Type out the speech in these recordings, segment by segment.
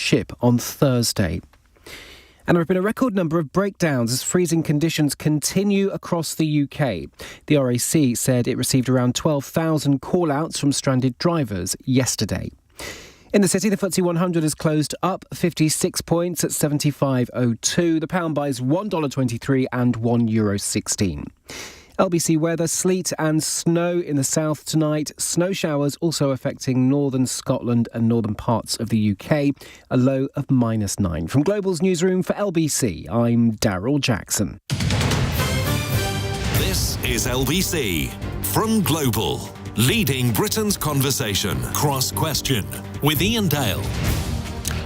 ship on Thursday. And there have been a record number of breakdowns as freezing conditions continue across the UK. The RAC said it received around 12,000 call-outs from stranded drivers yesterday. In the city, the FTSE 100 has closed up 56 points at 75.02. The pound buys $1.23 and €1.16. LBC weather, sleet and snow in the south tonight. Snow showers also affecting northern Scotland and northern parts of the UK. A low of -9. From Global's newsroom for LBC, I'm Daryl Jackson. This is LBC from Global, leading Britain's conversation. Cross Question with Iain Dale.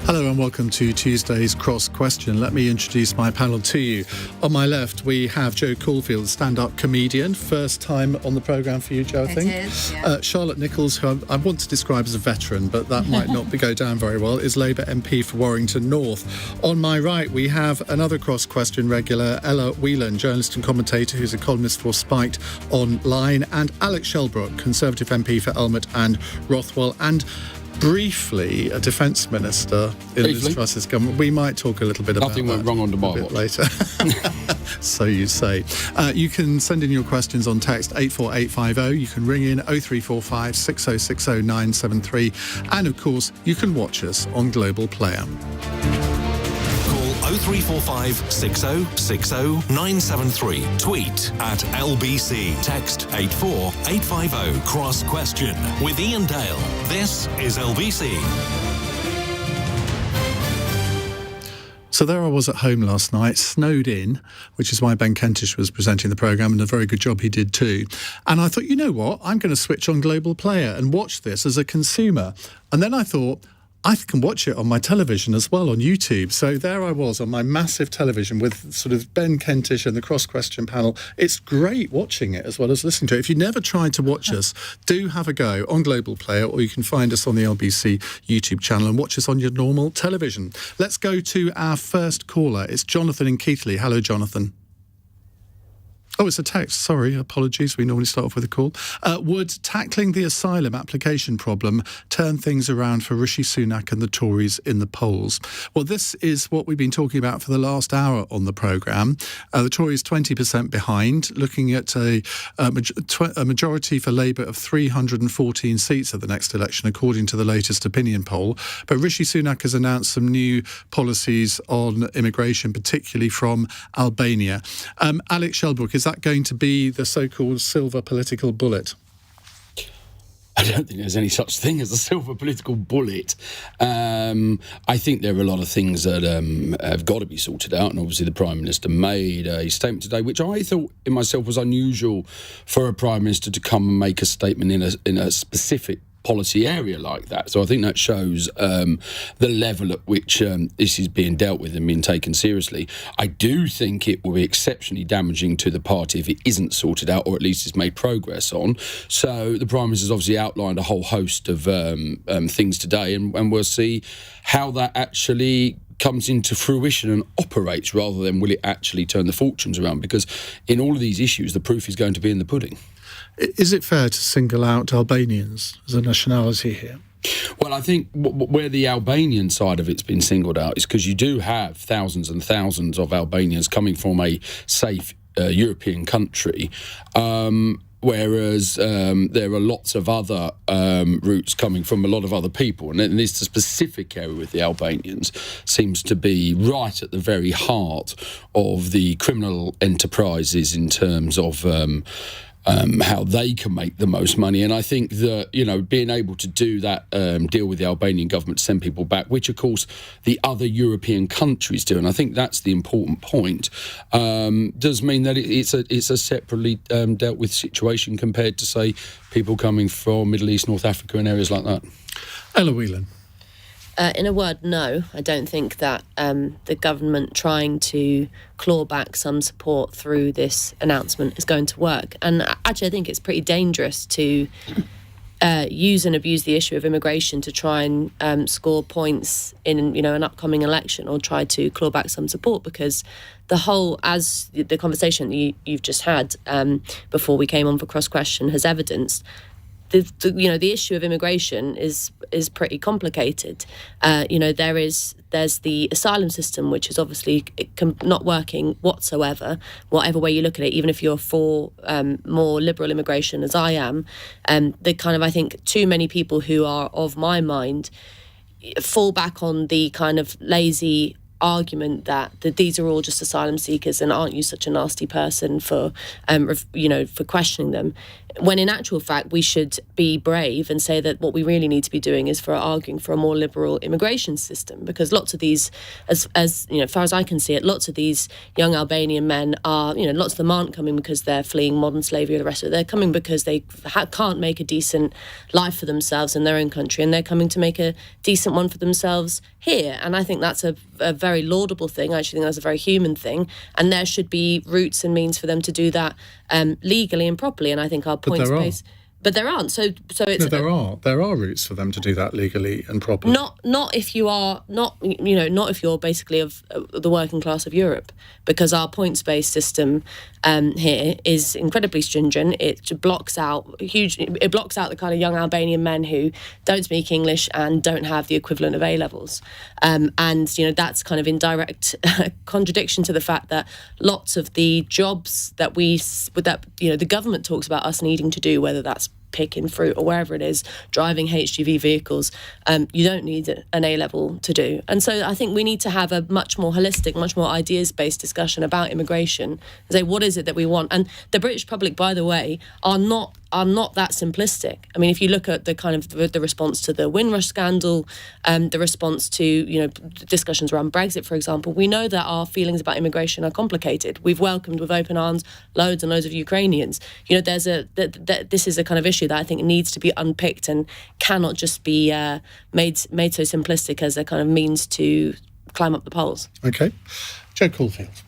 Hello and welcome to Tuesday's Cross Question. Let me introduce my panel to you. On my left, we have Joe Caulfield, stand-up comedian. First time on the programme for you, Joe, I think. It is, yeah. Charlotte Nichols, who I want to describe as a veteran, but that might not go down very well, is Labour MP for Warrington North. On my right, we have another Cross Question regular, Whelan Journalist and commentator, who's a columnist for Spiked Online, and Alec Shelbrooke, Conservative MP for Elmet and Rothwell, and briefly a defence minister in Liz Truss's government. We might talk a little bit about Nothing that went wrong on Dubai a bit later. So you say. You can send in your questions on text 84850. You can ring in 0345 6060 973. And of course, you can watch us on Global Player. 0345 6060 973. Tweet at LBC. Text 84850. Cross Question with Iain Dale. This is LBC. So there I was at home last night, snowed in, which is why Ben Kentish was presenting the programme, and a very good job he did too. And I thought, you know what, I'm going to switch on Global Player and watch this as a consumer. And then I thought, I can watch it on my television as well on YouTube. So there I was on my massive television with sort of Ben Kentish and the Cross Question panel. It's great watching it as well as listening to it. If you've never tried to watch us, do have a go on Global Player, or you can find us on the LBC YouTube channel and watch us on your normal television. Let's go to our first caller. It's Jonathan in Keighley. Hello, Jonathan. Oh, it's a text. Sorry, apologies. We normally start off with a call. Would tackling the asylum application problem turn things around for Rishi Sunak and the Tories in the polls? Well, this is what we've been talking about for the last hour on the programme. The Tories 20% behind, looking at a majority for Labour of 314 seats at the next election, according to the latest opinion poll. But Rishi Sunak has announced some new policies on immigration, particularly from Albania. Alec Shelbrooke, is that going to be the so-called silver political bullet? I don't think there's any such thing as a silver political bullet. I think there are a lot of things that have got to be sorted out, and obviously the Prime Minister made a statement today, which I thought in myself was unusual for a Prime Minister to come and make a statement in a specific policy area like that. So I think that shows the level at which this is being dealt with and being taken seriously. I do think it will be exceptionally damaging to the party if it isn't sorted out, or at least is made progress on. So the Prime Minister's obviously outlined a whole host of things today, and we'll see how that actually comes into fruition and operates, rather than will it actually turn the fortunes around, because in all of these issues the proof is going to be in the pudding. Is it fair to single out Albanians as a nationality here? Well, I think where the Albanian side of it's been singled out is because you do have thousands and thousands of Albanians coming from a safe European country, whereas there are lots of other routes coming from a lot of other people. And this specific area with the Albanians seems to be right at the very heart of the criminal enterprises in terms of how they can make the most money. And I think that, being able to do that deal with the Albanian government to send people back, which of course the other European countries do, and I think that's the important point, does mean that it's a separately dealt with situation compared to, say, people coming from Middle East, North Africa and areas like that. Ella Whelan. In a word, no. I don't think that the government trying to claw back some support through this announcement is going to work. And actually, I think it's pretty dangerous to use and abuse the issue of immigration to try and score points in an upcoming election, or try to claw back some support, because the whole, as the conversation that you've just had before we came on for Cross Question has evidenced, the issue of immigration is pretty complicated. There's the asylum system, which is obviously not working whatsoever, whatever way you look at it, even if you're for more liberal immigration, as I am. I think too many people who are of my mind fall back on the kind of lazy argument that these are all just asylum seekers and aren't you such a nasty person for questioning them, when in actual fact we should be brave and say that what we really need to be doing is arguing for a more liberal immigration system, because lots of these, as far as I can see it, lots of these young Albanian men are, lots of them aren't coming because they're fleeing modern slavery or the rest of it. They're coming because they can't make a decent life for themselves in their own country, and they're coming to make a decent one for themselves here. And I think that's a very laudable thing. I actually think that's a very human thing, and there should be routes and means for them to do that legally and properly. And I think our points based, but there aren't. So it's there are routes for them to do that legally and properly. Not if you are not if you're basically of the working class of Europe, because our points based system here is incredibly stringent. It blocks out the kind of young Albanian men who don't speak English and don't have the equivalent of A levels, and that's kind of in direct contradiction to the fact that lots of the jobs that the government talks about us needing to do, whether that's picking fruit or wherever it is, driving HGV vehicles, you don't need an A-level to do. And so I think we need to have a much more holistic, much more ideas-based discussion about immigration and say, what is it that we want? And the British public, by the way, are not that simplistic. I mean, if you look at the kind of the response to the Windrush scandal, the response to discussions around Brexit, for example, we know that our feelings about immigration are complicated. We've welcomed with open arms loads and loads of Ukrainians. This is a kind of issue that I think needs to be unpicked and cannot just be made so simplistic as a kind of means to climb up the polls. Okay, Joe Caulfield.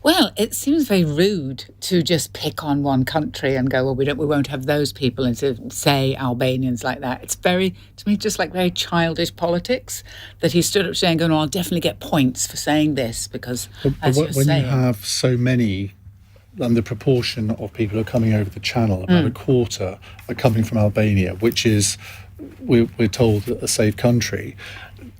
Well, it seems very rude to just pick on one country and go, well, we won't have those people, and to say Albanians like that. It's to me, just like very childish politics that he stood up saying, I'll definitely get points for saying this because, when you have so many, and the proportion of people who are coming over the channel, about a quarter are coming from Albania, which is, we're told, a safe country.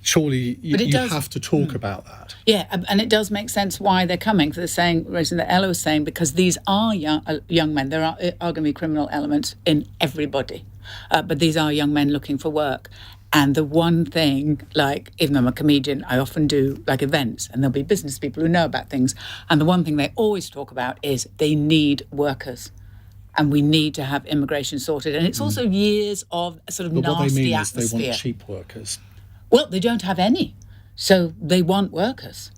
Surely you have to talk about that. Yeah, and it does make sense why they're coming. They're saying, raising that Ella was saying, because these are young men. There are going to be criminal elements in everybody, but these are young men looking for work. And the one thing, like, even though I'm a comedian, I often do like events, and there'll be business people who know about things. And the one thing they always talk about is they need workers. And we need to have immigration sorted. And it's also years of sort of nasty atmosphere. What they mean is they want cheap workers. Well, they don't have any. So they want workers.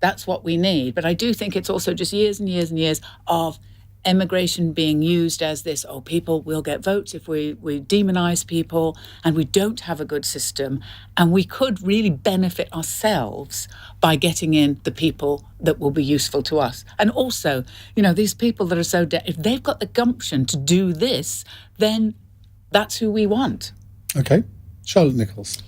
That's what we need. But I do think it's also just years and years and years of immigration being used as this, people will get votes if we demonise people, and we don't have a good system. And we could really benefit ourselves by getting in the people that will be useful to us. And also, these people that are so if they've got the gumption to do this, then that's who we want. Okay. Charlotte Nichols.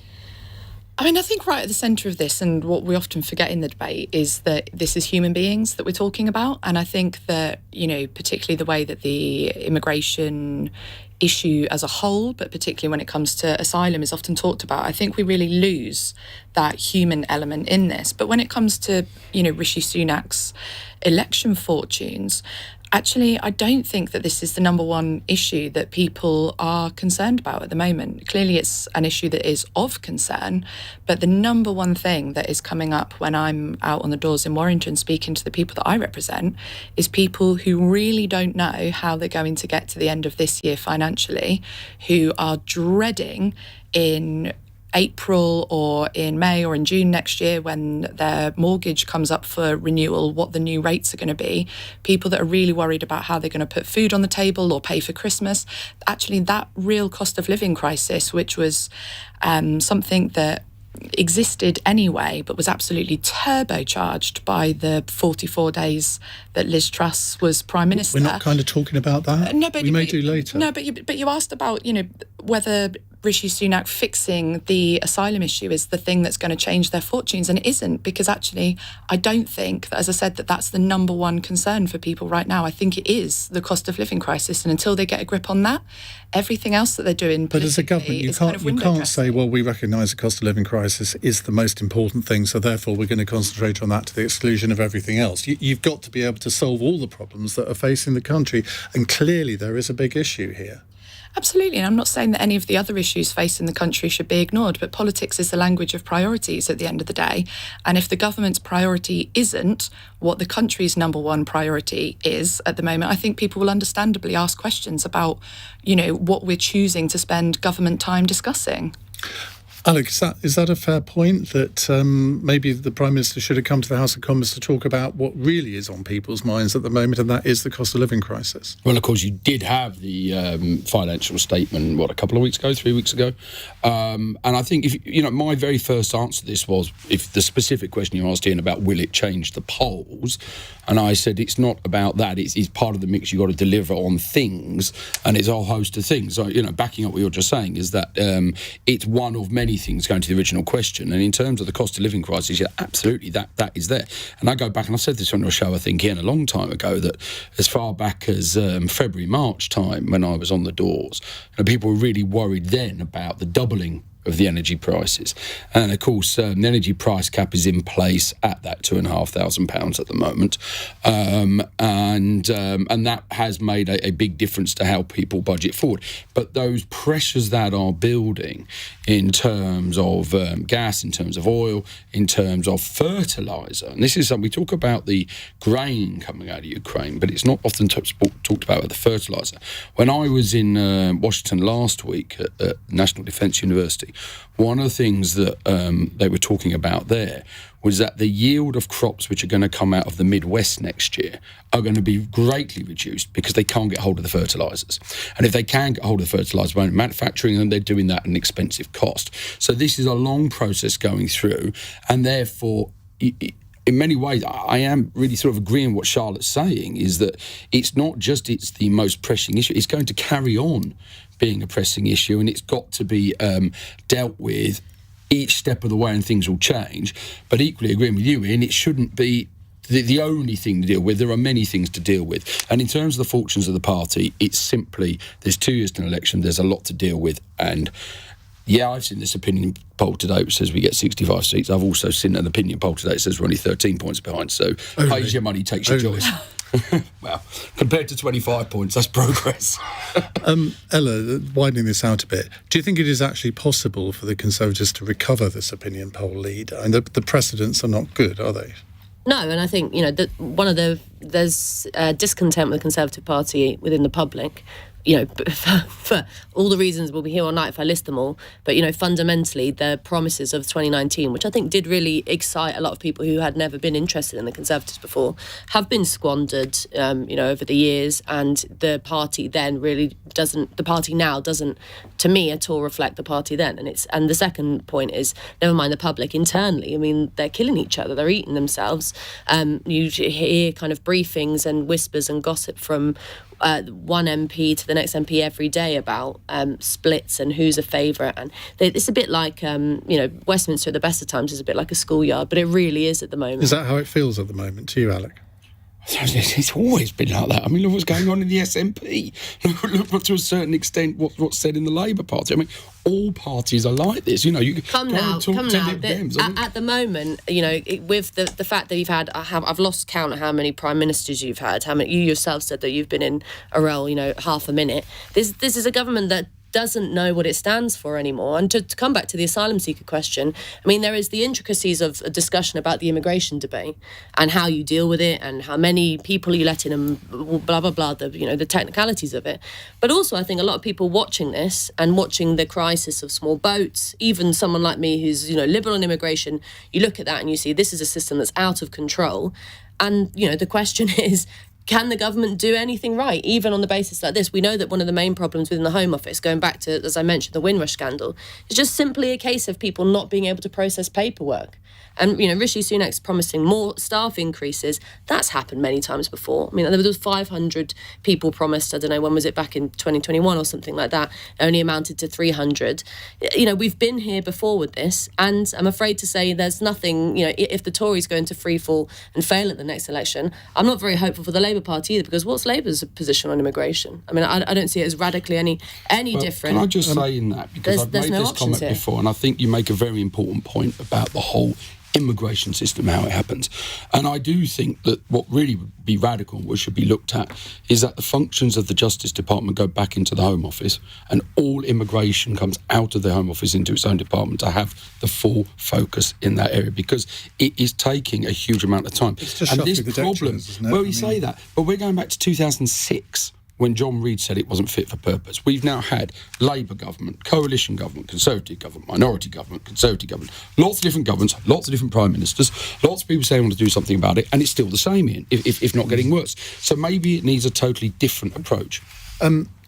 I mean, I think right at the centre of this, and what we often forget in the debate, is that this is human beings that we're talking about. And I think that, particularly the way that the immigration issue as a whole, but particularly when it comes to asylum, is often talked about, I think we really lose that human element in this. But when it comes to, Rishi Sunak's election fortunes, actually, I don't think that this is the number one issue that people are concerned about at the moment. Clearly, it's an issue that is of concern, but the number one thing that is coming up when I'm out on the doors in Warrington speaking to the people that I represent is people who really don't know how they're going to get to the end of this year financially, who are dreading in April or in May or in June next year when their mortgage comes up for renewal, what the new rates are going to be. People that are really worried about how they're going to put food on the table or pay for Christmas. Actually, that real cost of living crisis, which was something that existed anyway, but was absolutely turbocharged by the 44 days that Liz Truss was Prime Minister. We're not kind of talking about that? No, but we may do later. No, but you asked about, whether Rishi Sunak fixing the asylum issue is the thing that's going to change their fortunes, and it isn't, because actually I don't think that, as I said, that's the number one concern for people right now. I think it is the cost of living crisis, and until they get a grip on that, everything else that they're doing But as a government, you can't say, well, we recognise the cost of living crisis is the most important thing, so therefore we're going to concentrate on that to the exclusion of everything else. You've got to be able to solve all the problems that are facing the country, and clearly there is a big issue here. Absolutely, and I'm not saying that any of the other issues facing the country should be ignored, but politics is the language of priorities at the end of the day. And if the government's priority isn't what the country's number one priority is at the moment, I think people will understandably ask questions about, what we're choosing to spend government time discussing. Alec, is that a fair point, that maybe the Prime Minister should have come to the House of Commons to talk about what really is on people's minds at the moment, and that is the cost of living crisis? Well, of course, you did have the financial statement, a couple of weeks ago, 3 weeks ago. And I think, my very first answer to this was, if the specific question you asked Iain about will it change the polls, and I said it's not about that, it's part of the mix. You've got to deliver on things, and it's a whole host of things. So, backing up what you're just saying is that it's one of many things going to the original question. And in terms of the cost of living crisis, absolutely, that is there. And I go back, and I've said this on your show, I think, Iain, a long time ago, that as far back as February, March time, when I was on the doors, people were really worried then about the doubling of the energy prices. And of course, the energy price cap is in place at that £2,500 at the moment. And that has made a big difference to how people budget forward. But those pressures that are building in terms of gas, in terms of oil, in terms of fertiliser, and this is something we talk about, the grain coming out of Ukraine, but it's not often talked about the fertiliser. When I was in Washington last week at National Defence University, one of the things that they were talking about there was that the yield of crops which are going to come out of the Midwest next year are going to be greatly reduced because they can't get hold of the fertilisers. And if they can get hold of the fertilisers by manufacturing them, they're doing that at an expensive cost. So this is a long process going through, and therefore, in many ways, I am really sort of agreeing with what Charlotte's saying, is that it's not just it's the most pressing issue, it's going to carry on being a pressing issue, and it's got to be dealt with each step of the way, and things will change. But equally agreeing with you, Iain, it shouldn't be the only thing to deal with. There are many things to deal with. And in terms of the fortunes of the party, it's simply, there's 2 years to an election, there's a lot to deal with. And yeah, I've seen this opinion poll today which says we get 65 seats. I've also seen an opinion poll today that says we're only 13 points behind. So pays your money, takes your choice. Well, compared to 25 points, that's progress. Ella, widening this out a bit, do you think it is actually possible for the Conservatives to recover this opinion poll lead? And the precedents are not good, are they? No, and I think, there's discontent with the Conservative Party within the public. For all the reasons we'll be here all night if I list them all. But, fundamentally, the promises of 2019, which I think did really excite a lot of people who had never been interested in the Conservatives before, have been squandered, over the years. And the party then really doesn't, to me, at all reflect the party then. And the second point is, never mind the public, internally, I mean, they're killing each other, they're eating themselves. You hear kind of briefings and whispers and gossip from one MP to the next MP every day about splits and who's a favourite. And it's a bit like, Westminster at the best of times is a bit like a schoolyard, but it really is at the moment. Is that how it feels at the moment to you, Alec? It's always been like that. I mean, look what's going on in the SNP. Look to a certain extent what's said in the Labour Party. I mean, all parties are like this. You come now. At the moment, with the fact that you've had, I've lost count of how many prime ministers you've had. How many you yourself said that you've been in a role, half a minute. This is a government that doesn't know what it stands for anymore. And to come back to the asylum seeker question, I mean, there is the intricacies of a discussion about the immigration debate and how you deal with it and how many people you let in and blah, blah, blah, the technicalities of it. But also, I think a lot of people watching this and watching the crisis of small boats, even someone like me who's, liberal on immigration, you look at that and you see this is a system that's out of control. And, the question is, can the government do anything right, even on the basis like this? We know that one of the main problems within the Home Office, going back to, as I mentioned, the Windrush scandal, is just simply a case of people not being able to process paperwork. And, Rishi Sunak's promising more staff increases. That's happened many times before. I mean, there was 500 people promised, I don't know, when was it, back in 2021 or something like that, only amounted to 300. We've been here before with this, and I'm afraid to say there's nothing, if the Tories go into free fall and fail at the next election, I'm not very hopeful for the Labour Party either, because what's Labour's position on immigration? I mean, I don't see it as radically any different. Can I just say in that, because I've made this comment before, and I think you make a very important point about the whole immigration system, how it happens. And I do think that what really would be radical, what should be looked at, is that the functions of the Justice Department go back into the Home Office, and all immigration comes out of the Home Office into its own department to have the full focus in that area, because it is taking a huge amount of time. It's just and this the problem, isn't it? well, you say that, but we're going back to 2006. When John Reid said it wasn't fit for purpose. We've now had Labour government, coalition government, Conservative government, minority government, Conservative government, lots of different governments, lots of different prime ministers, lots of people saying they want to do something about it, and it's still the same, Ian, if not getting worse. So maybe it needs a totally different approach.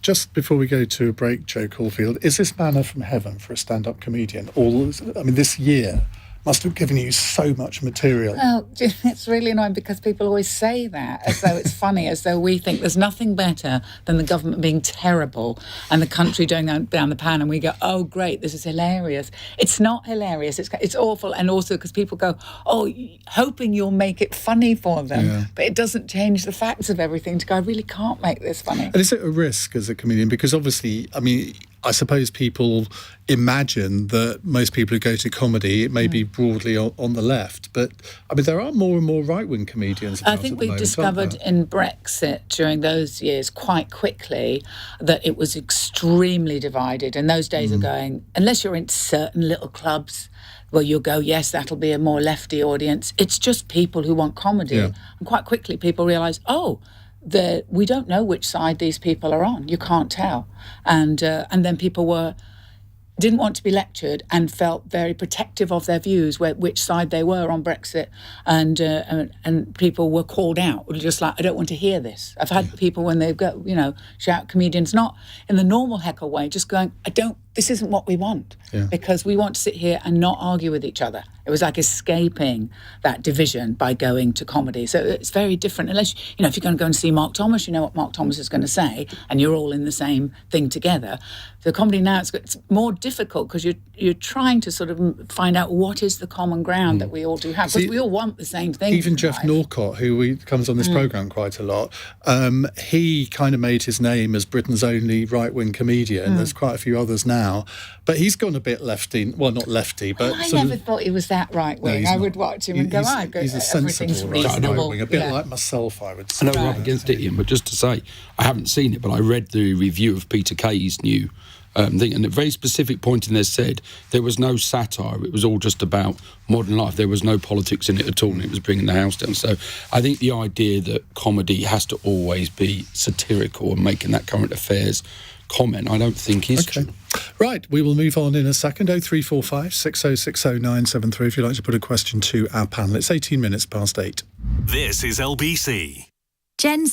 Just before we go to a break, Joe Caulfield, is this manna from heaven for a stand-up comedian? This year must have given you so much material. Well, it's really annoying because people always say that as though it's funny, as though we think there's nothing better than the government being terrible and the country going down the pan, and we go, oh, great, this is hilarious. It's not hilarious. It's awful. And also because people go, oh, hoping you'll make it funny for them. Yeah. But it doesn't change the facts of everything to go, I really can't make this funny. And is it a risk as a comedian? Because obviously, I suppose people imagine that most people who go to comedy, it may be broadly on the left, but there are more and more right-wing comedians. I think we've discovered in Brexit during those years quite quickly that it was extremely divided. And those days are going, unless you're in certain little clubs where you'll go, yes, that'll be a more lefty audience. It's just people who want comedy. Yeah. And quite quickly people realise, we don't know which side these people are on. You can't tell. And then people didn't want to be lectured and felt very protective of their views, which side they were on Brexit, and people were called out, just like, I don't want to hear this. I've had people when they've got, shout comedians, not in the normal heckle way, just going, this isn't what we want, because we want to sit here and not argue with each other. It was like escaping that division by going to comedy. So it's very different. Unless, if you're going to go and see Mark Thomas, you know what Mark Thomas is going to say, and you're all in the same thing together. The comedy now, it's more difficult because you're trying to sort of find out what is the common ground that we all do have, because we all want the same thing. Even Jeff Norcott, who comes on this programme quite a lot, he kind of made his name as Britain's only right-wing comedian. There's quite a few others now, but he's gone a bit lefty. Well, not lefty, but I never thought he was that right-wing. I would watch him and go, he's a sensible right-wing, a bit like myself, I would say. I know we're up against it, Ian, but just to say, I haven't seen it, but I read the review of Peter Kay's new thing, and at a very specific point in there said there was no satire, it was all just about modern life. There was no politics in it at all, and it was bringing the house down. So I think the idea that comedy has to always be satirical and making that current affairs comment, I don't think is true. Right, we will move on in a second. 0345 6060 973 if you'd like to put a question to our panel. It's 18 minutes past 8. This is LBC. Jen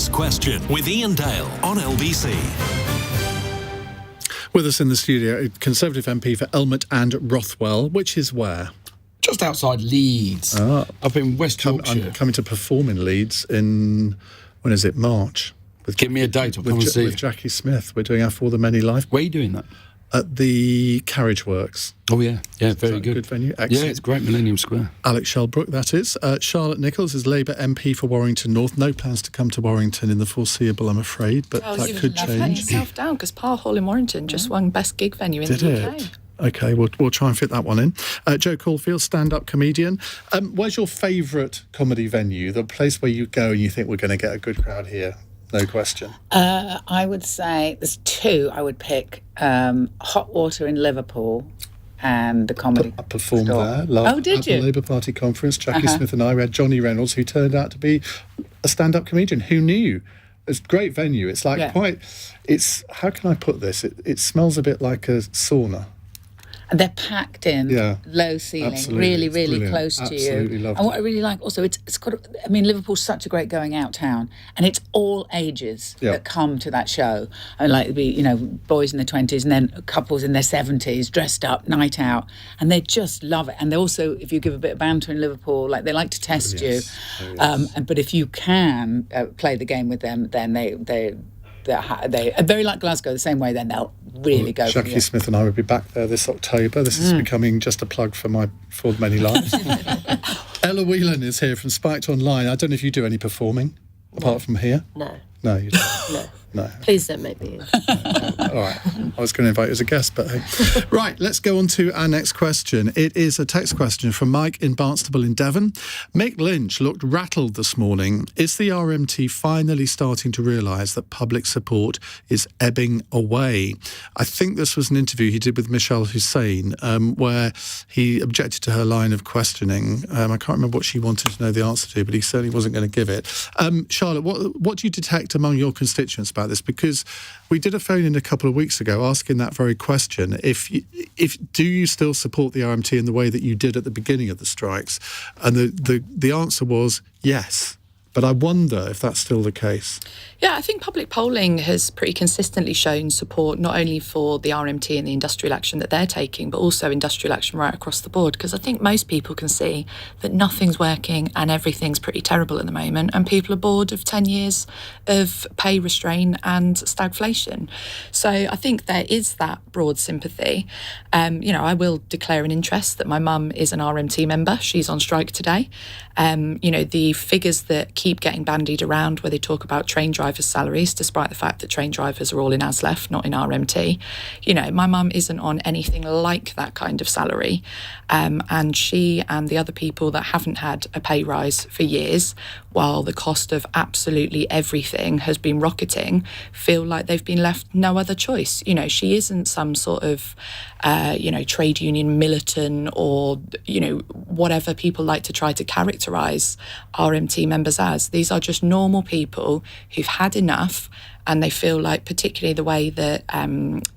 Cross Question with Iain Dale on LBC. With us in the studio, Conservative MP for Elmet and Rothwell, which is where? Just outside Leeds, up in West Yorkshire. I'm coming to perform in Leeds in, when is it, March? Give me a date, I'll come and see you. With Jackie Smith. We're doing our For the Many Life. Where are you doing that? At the Carriage Works. Oh, yeah. Yeah, very good. Good venue. Excellent. Yeah, it's great, Millennium Square. Alec Shelbrooke, that is. Charlotte Nichols is Labour MP for Warrington North. No plans to come to Warrington in the foreseeable, I'm afraid, but that could change. Let yourself down, because Parr Hall in Warrington just won Best Gig Venue in the UK. OK, we'll try and fit that one in. Joe Caulfield, stand-up comedian. Where's your favourite comedy venue? The place where you go and you think we're going to get a good crowd here? No question. I would say there's two I would pick. Hot Water in Liverpool and the Comedy I performed Store. there. Oh, did you? At the Labour Party conference, Jackie Smith and I had Johnny Reynolds, who turned out to be a stand-up comedian. Who knew? It's a great venue. It's like it's, how can I put this? It smells a bit like a sauna. And they're packed in, low ceiling, absolutely. really close to you. Absolutely loved and what I really like also, it's got, I mean, Liverpool's such a great going out town, and it's all ages that come to that show. I like to be, you know, boys in their 20s and then couples in their 70s, dressed up, night out, and they just love it. And they also, if you give a bit of banter in Liverpool, like they like to test you. But if you can play the game with them, then they're very like Glasgow, the same way, then they'll really go for Jackie Smith and I will be back there this October. This is becoming just a plug for my For the Many Lives. Ella Whelan is here from Spiked Online. I don't know if you do any performing, apart from here. No, you don't. No. Please don't make me. All right. I was going to invite you as a guest, but hey. Right, let's go on to our next question. It is a text question from Mike in Barnstaple in Devon. Mick Lynch looked rattled this morning. Is the RMT finally starting to realise that public support is ebbing away? I think this was an interview he did with Michelle Hussein, where he objected to her line of questioning. I can't remember what she wanted to know the answer to, but he certainly wasn't going to give it. Charlotte, what do you detect among your constituents about this? Because we did a phone in a couple of weeks ago asking that very question. If do you still support the RMT in the way that you did at the beginning of the strikes? And the answer was yes. But I wonder if that's still the case. Yeah, I think public polling has pretty consistently shown support not only for the RMT and the industrial action that they're taking, but also industrial action right across the board. Because I think most people can see that nothing's working and everything's pretty terrible at the moment, and people are bored of 10 years of pay restraint and stagflation. So I think there is that broad sympathy. I will declare an interest that my mum is an RMT member. She's on strike today. The figures that keep getting bandied around where they talk about train drivers' salaries, despite the fact that train drivers are all in ASLEF, not in RMT. My mum isn't on anything like that kind of salary. And she and the other people that haven't had a pay rise for years, while the cost of absolutely everything has been rocketing, feel like they've been left no other choice. She isn't some sort of, trade union militant or, whatever people like to try to characterise RMT members as. These are just normal people who've had enough, and they feel like, particularly the way that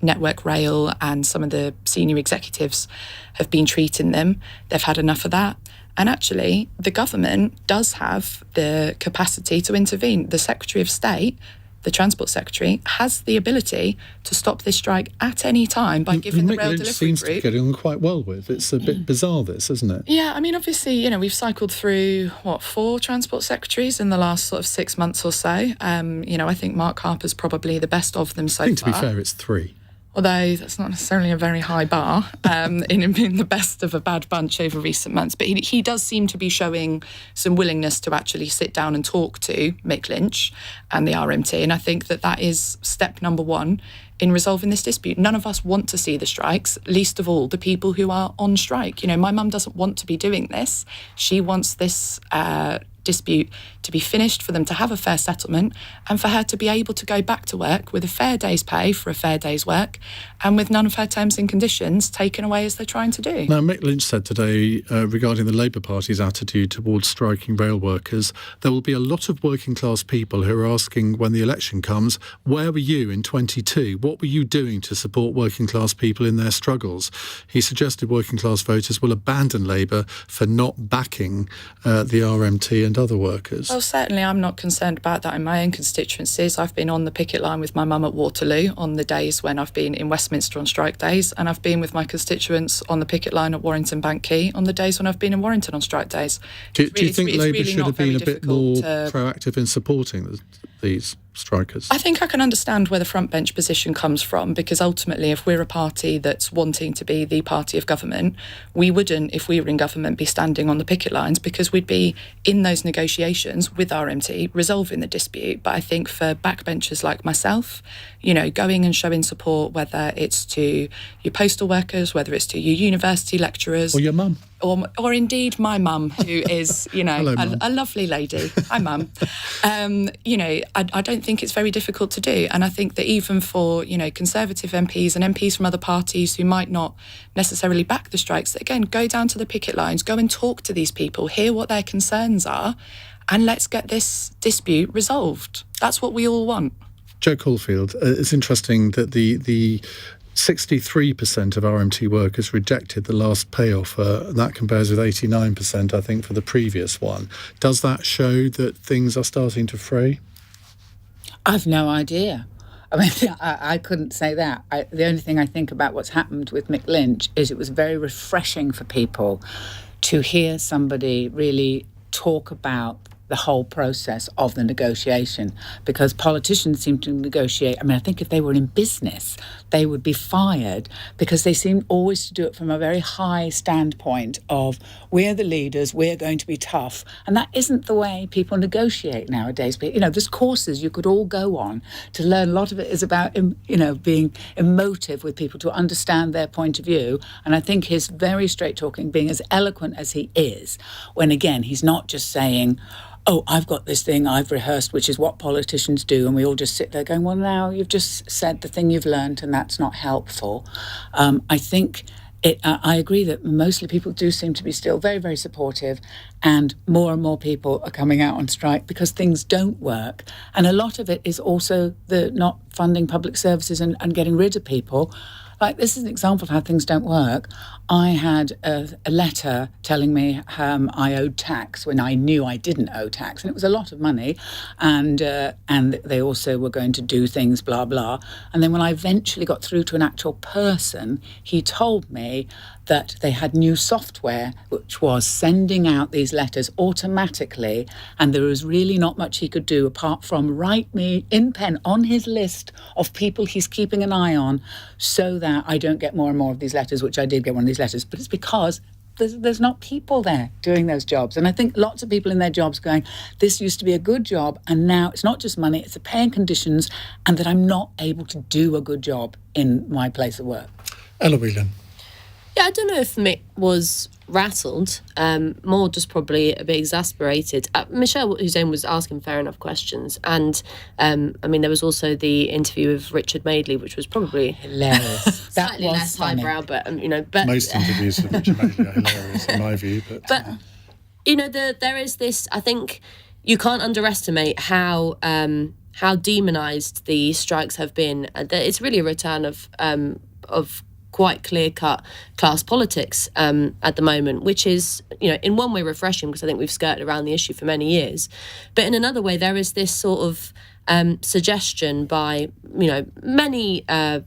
Network Rail and some of the senior executives have been treating them, they've had enough of that. And actually, the government does have the capacity to intervene. The Secretary of State, the Transport Secretary, has the ability to stop this strike at any time by giving the rail delivery seems route. to be getting on quite well with. It's a bit bizarre, this, isn't it? Yeah, I mean, obviously, we've cycled through, 4 Transport Secretaries in the last sort of 6 months or so. I think Mark Harper's probably the best of them so far. I think, to be fair, it's 3. Although that's not necessarily a very high bar in being the best of a bad bunch over recent months. But he does seem to be showing some willingness to actually sit down and talk to Mick Lynch and the RMT. And I think that is step number 1 in resolving this dispute. None of us want to see the strikes, least of all the people who are on strike. My mum doesn't want to be doing this. She wants this dispute to be finished, for them to have a fair settlement, and for her to be able to go back to work with a fair day's pay for a fair day's work, and with none of her terms and conditions taken away as they're trying to do. Now, Mick Lynch said today, regarding the Labour Party's attitude towards striking rail workers, there will be a lot of working class people who are asking when the election comes, where were you in 22? What were you doing to support working class people in their struggles? He suggested working class voters will abandon Labour for not backing the RMT and other workers. Well, certainly I'm not concerned about that in my own constituencies. I've been on the picket line with my mum at Waterloo on the days when I've been in Westminster on strike days, and I've been with my constituents on the picket line at Warrington Bank Quay on the days when I've been in Warrington on strike days. Do you think Labour really should have been a bit more proactive in supporting these strikers? I think I can understand where the front bench position comes from, because ultimately if we're a party that's wanting to be the party of government, we wouldn't, if we were in government, be standing on the picket lines, because we'd be in those negotiations with RMT resolving the dispute. But I think for backbenchers like myself, going and showing support, whether it's to your postal workers, whether it's to your university lecturers, or your mum, or indeed my mum, who is, Hello, a lovely lady. Hi, mum. I don't think it's very difficult to do. And I think that even for, Conservative MPs and MPs from other parties who might not necessarily back the strikes, that again, go down to the picket lines, go and talk to these people, hear what their concerns are, and let's get this dispute resolved. That's what we all want. Joe Caulfield, it's interesting that the 63% of RMT workers rejected the last pay offer. That compares with 89%, I think, for the previous one. Does that show that things are starting to fray? I've no idea. I mean, I couldn't say that. The only thing I think about what's happened with Mick Lynch is it was very refreshing for people to hear somebody really talk about the whole process of the negotiation, because politicians seem to negotiate. I mean, I think if they were in business, they would be fired, because they seem always to do it from a very high standpoint of, we're the leaders, we're going to be tough. And that isn't the way people negotiate nowadays. But, there's courses you could all go on to learn. A lot of it is about, being emotive with people to understand their point of view. And I think his very straight talking, being as eloquent as he is, when again, he's not just saying, oh, I've got this thing I've rehearsed, which is what politicians do, and we all just sit there going, well, now you've just said the thing you've learned, and that's not helpful. I think I agree that mostly people do seem to be still very, very supportive, and more people are coming out on strike because things don't work. And a lot of it is also the not funding public services and getting rid of people. Like, this is an example of how things don't work. I had a letter telling me I owed tax when I knew I didn't owe tax, and it was a lot of money, and they also were going to do things, blah, blah. And then when I eventually got through to an actual person, he told me that they had new software which was sending out these letters automatically, and there was really not much he could do apart from write me in pen on his list of people he's keeping an eye on, so that I don't get more and more of these letters, which I did get one of these letters. But it's because there's not people there doing those jobs. And I think lots of people in their jobs going, this used to be a good job, and now it's not just money, it's the pay and conditions, and that I'm not able to do a good job in my place of work. Ella Whelan. Yeah, I don't know if Mick was rattled, more just probably a bit exasperated. Michelle Hussein was asking fair enough questions, and there was also the interview with Richard Madeley, which was probably hilarious. Slightly less highbrow, but most interviews with Richard Madeley are hilarious in my view. But there is this. I think you can't underestimate how demonised the strikes have been. It's really a return of quite clear-cut class politics at the moment, which is, in one way refreshing, because I think we've skirted around the issue for many years. But in another way, there is this sort of suggestion by, many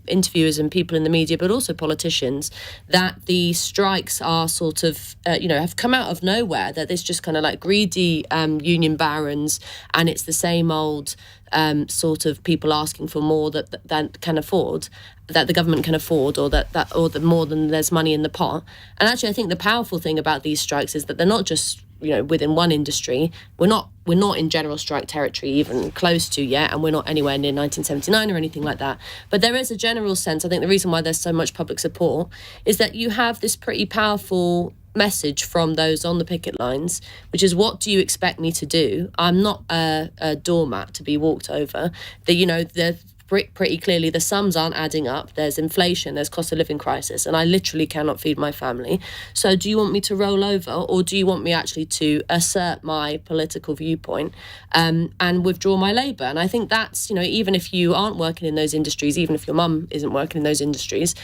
interviewers and people in the media, but also politicians, that the strikes are sort of, have come out of nowhere, that it's just kind of like greedy union barons, and it's the same old sort of people asking for more that can afford, that the government can afford, or that more than there's money in the pot. And actually, I think the powerful thing about these strikes is that they're not just within one industry. We're not in general strike territory even close to yet, and we're not anywhere near 1979 or anything like that. But there is a general sense. I think the reason why there's so much public support is that you have this pretty powerful message from those on the picket lines, which is, what do you expect me to do? I'm not a doormat to be walked over. They're pretty clearly the sums aren't adding up. There's inflation, there's cost of living crisis, and I literally cannot feed my family. So do you want me to roll over, or do you want me actually to assert my political viewpoint and withdraw my labour? And I think that's, even if you aren't working in those industries, even if your mum isn't working in those industries,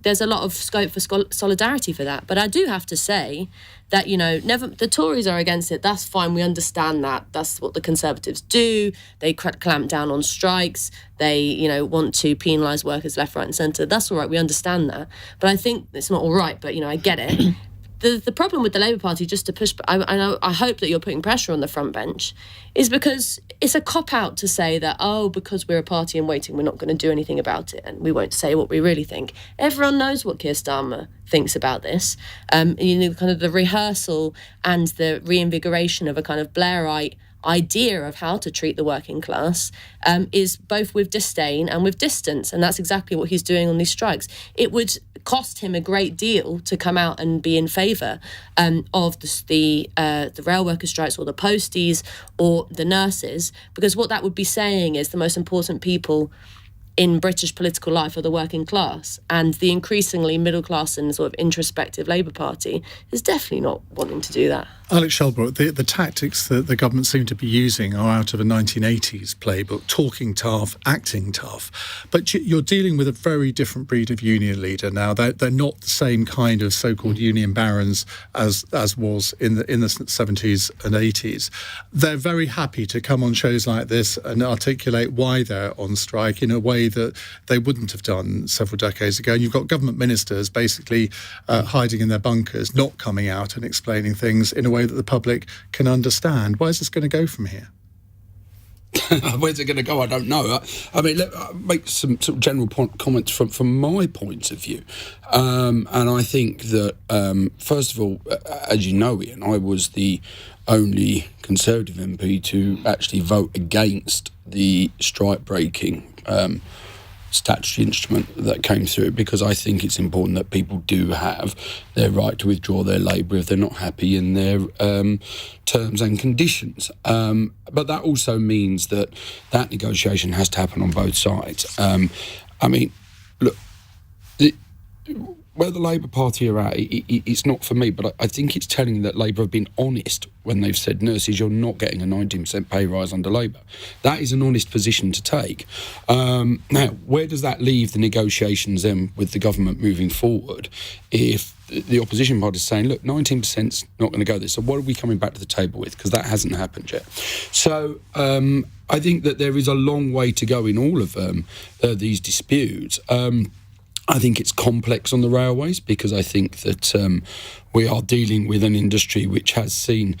there's a lot of scope for solidarity for that. But I do have to say that, never the Tories are against it. That's fine. We understand that. That's what the Conservatives do. They clamp down on strikes. They, want to penalise workers left, right and centre. That's all right. We understand that. But I think it's not all right, but, I get it. The problem with the Labour Party, just to push, I hope that you're putting pressure on the front bench, is because it's a cop-out to say that, because we're a party in waiting, we're not going to do anything about it and we won't say what we really think. Everyone knows what Keir Starmer thinks about this. Kind of the rehearsal and the reinvigoration of a kind of Blairite idea of how to treat the working class is both with disdain and with distance, and that's exactly what he's doing on these strikes. It would cost him a great deal to come out and be in favour of the rail worker strikes or the posties or the nurses, because what that would be saying is the most important people in British political life are the working class, and the increasingly middle class and sort of introspective Labour Party is definitely not wanting to do that. Alec Shelbrooke, the tactics that the government seem to be using are out of a 1980s playbook, talking tough, acting tough. But you're dealing with a very different breed of union leader now. They're not the same kind of so-called union barons as was in the 70s and 80s. They're very happy to come on shows like this and articulate why they're on strike in a way that they wouldn't have done several decades ago. And you've got government ministers basically hiding in their bunkers, not coming out and explaining things in a way that the public can understand. Where is this going to go from here? Where's it going to go? I don't know. I mean, I'll make some sort of general comments from my point of view. And I think that, first of all, as you know, Iain, I was the only Conservative MP to actually vote against the strike-breaking statutory instrument that came through, because I think it's important that people do have their right to withdraw their labour if they're not happy in their terms and conditions. But that also means that negotiation has to happen on both sides. I mean, look, where the Labour Party are at, it's not for me, but I think it's telling that Labour have been honest when they've said, nurses, you're not getting a 19% pay rise under Labour. That is an honest position to take. Now, where does that leave the negotiations then with the government moving forward if the opposition party is saying, look, 19%'s not going to go there, so what are we coming back to the table with? Because that hasn't happened yet. So I think that there is a long way to go in all of these disputes. I think it's complex on the railways, because I think that we are dealing with an industry which has seen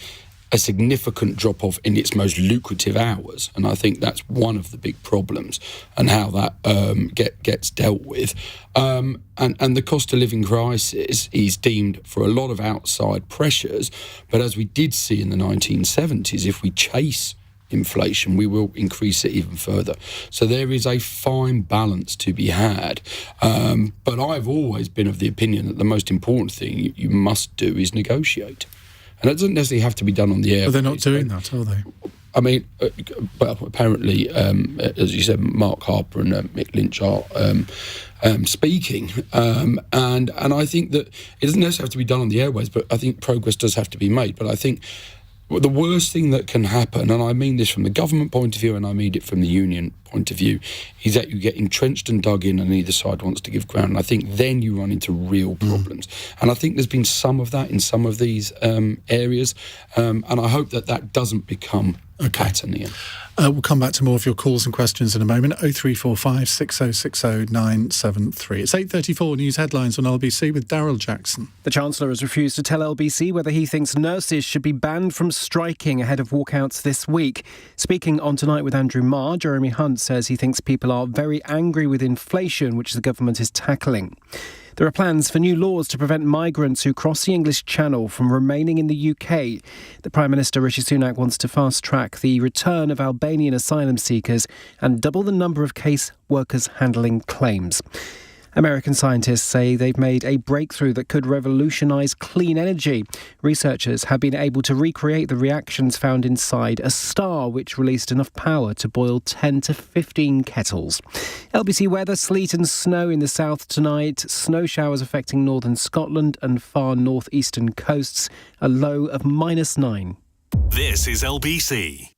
a significant drop-off in its most lucrative hours, and I think that's one of the big problems, and how that gets dealt with. And the cost of living crisis is deemed for a lot of outside pressures, but as we did see in the 1970s, if we chase inflation, we will increase it even further. So there is a fine balance to be had. But I've always been of the opinion that the most important thing you must do is negotiate. And it doesn't necessarily have to be done on the air. But they're not doing that, are they? I mean, well, apparently, as you said, Mark Harper and Mick Lynch are speaking. And I think that it doesn't necessarily have to be done on the airways, but I think progress does have to be made. But I think the worst thing that can happen, and I mean this from the government point of view and I mean it from the union point of view, is that you get entrenched and dug in and either side wants to give ground. And I think then you run into real problems. And I think there's been some of that in some of these areas. And I hope that doesn't become a pattern, Iain. We'll come back to more of your calls and questions in a moment. 0345 6060 973. It's 8:34 news headlines on LBC with Daryl Jackson. The Chancellor has refused to tell LBC whether he thinks nurses should be banned from striking ahead of walkouts this week. Speaking on Tonight with Andrew Marr, Jeremy Hunt says he thinks people are very angry with inflation, which the government is tackling. There are plans for new laws to prevent migrants who cross the English Channel from remaining in the UK. The Prime Minister, Rishi Sunak, wants to fast-track the return of Albanian asylum seekers and double the number of case workers handling claims. American scientists say they've made a breakthrough that could revolutionise clean energy. Researchers have been able to recreate the reactions found inside a star, which released enough power to boil 10 to 15 kettles. LBC weather, sleet and snow in the south tonight. Snow showers affecting northern Scotland and far northeastern coasts. A low of -9. This is LBC.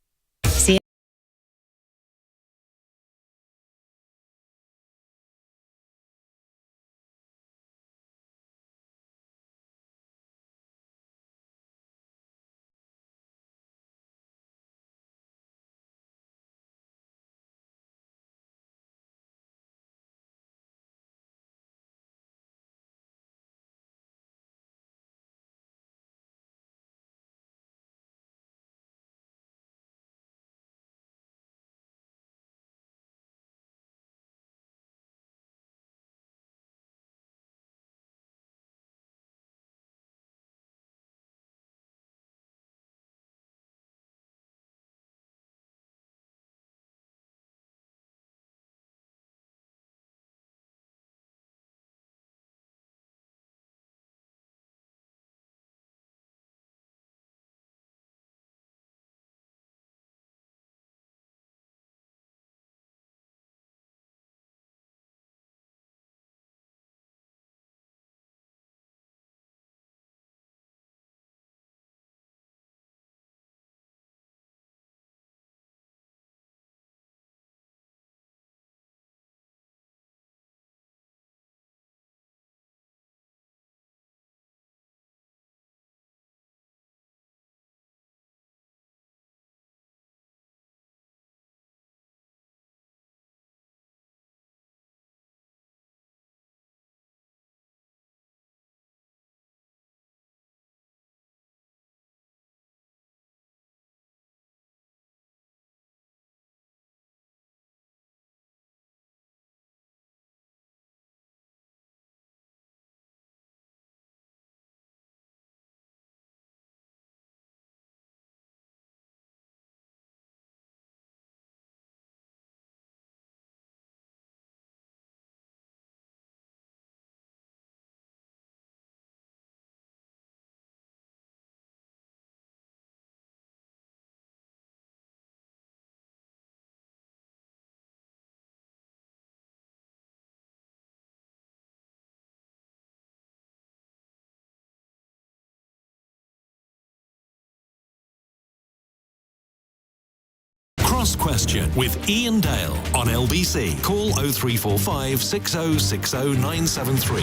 Cross Question with Iain Dale on LBC. Call 0345 6060 973.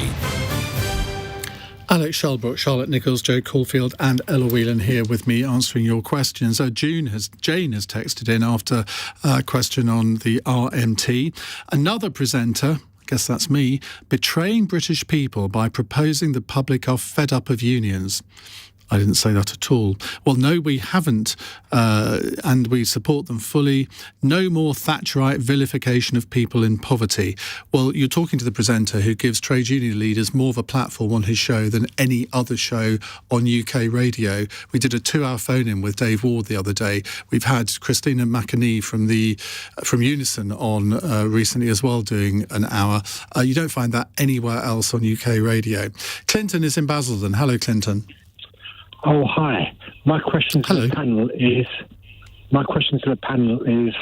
Alec Shelbrooke, Charlotte Nichols, Joe Caulfield and Ella Whelan here with me answering your questions. Jane has texted in after a question on the RMT. Another presenter, I guess that's me, betraying British people by proposing the public are fed up of unions. I didn't say that at all. Well, no, we haven't, and we support them fully. No more Thatcherite vilification of people in poverty. Well, you're talking to the presenter who gives trade union leaders more of a platform on his show than any other show on UK radio. We did a 2-hour phone-in with Dave Ward the other day. We've had Christina McAnee from Unison on recently as well, doing an hour. You don't find that anywhere else on UK radio. Clinton is in Basildon. Hello, Clinton. Oh, hi. My question to the panel is,